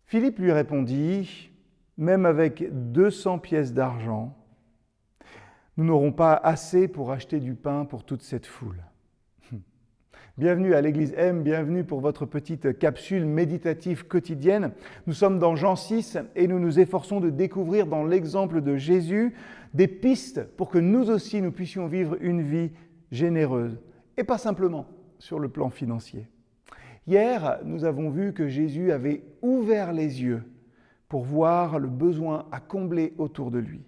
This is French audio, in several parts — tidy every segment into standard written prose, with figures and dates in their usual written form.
Philippe lui répondit, « Même avec 200 pièces d'argent, nous n'aurons pas assez pour acheter du pain pour toute cette foule. » Bienvenue à l'Église M, bienvenue pour votre petite capsule méditative quotidienne. Nous sommes dans Jean 6 et nous nous efforçons de découvrir dans l'exemple de Jésus des pistes pour que nous aussi nous puissions vivre une vie généreuse et pas simplement sur le plan financier. Hier, nous avons vu que Jésus avait ouvert les yeux pour voir le besoin à combler autour de lui.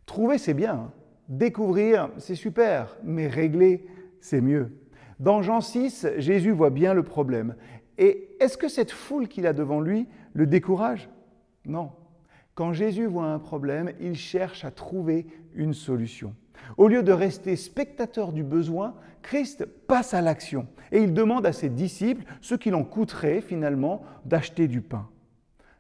Trouver, c'est bien, découvrir, c'est super, mais régler, c'est mieux. Dans Jean 6, Jésus voit bien le problème. Et est-ce que cette foule qu'il a devant lui le décourage ? Non. Quand Jésus voit un problème, il cherche à trouver une solution. Au lieu de rester spectateur du besoin, Christ passe à l'action et il demande à ses disciples ce qu'il en coûterait finalement d'acheter du pain.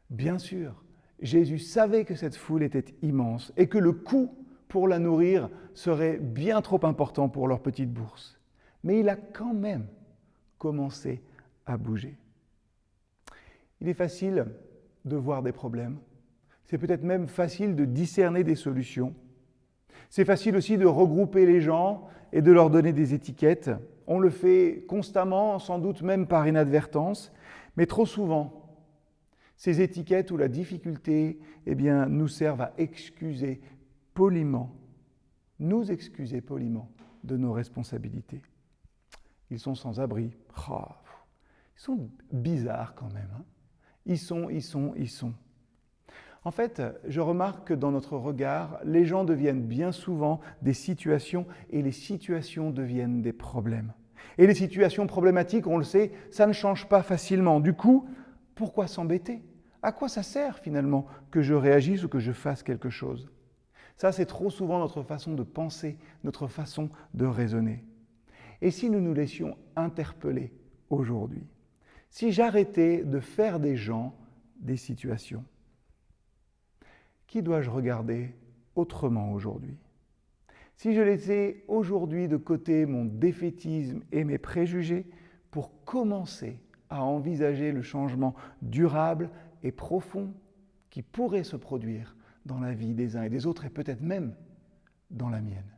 Bien sûr, Jésus savait que cette foule était immense et que le coût pour la nourrir serait bien trop important pour leur petite bourse. Mais il a quand même commencé à bouger. Il est facile de voir des problèmes. C'est peut-être même facile de discerner des solutions. C'est facile aussi de regrouper les gens et de leur donner des étiquettes. On le fait constamment, sans doute même par inadvertance, mais trop souvent, ces étiquettes ou la difficulté nous servent à nous excuser poliment de nos responsabilités. Ils sont sans abri. Ils sont bizarres quand même. Ils sont. En fait, je remarque que dans notre regard, les gens deviennent bien souvent des situations et les situations deviennent des problèmes. Et les situations problématiques, on le sait, ça ne change pas facilement. Du coup, pourquoi s'embêter ? À quoi ça sert finalement que je réagisse ou que je fasse quelque chose ? Ça, c'est trop souvent notre façon de penser, notre façon de raisonner. Et si nous nous laissions interpeller aujourd'hui ? Si j'arrêtais de faire des gens des situations ? Qui dois-je regarder autrement aujourd'hui ? Si je laissais aujourd'hui de côté mon défaitisme et mes préjugés pour commencer à envisager le changement durable et profond qui pourrait se produire dans la vie des uns et des autres et peut-être même dans la mienne.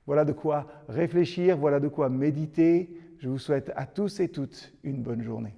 Voilà de quoi réfléchir, voilà de quoi méditer. Je vous souhaite à tous et toutes une bonne journée.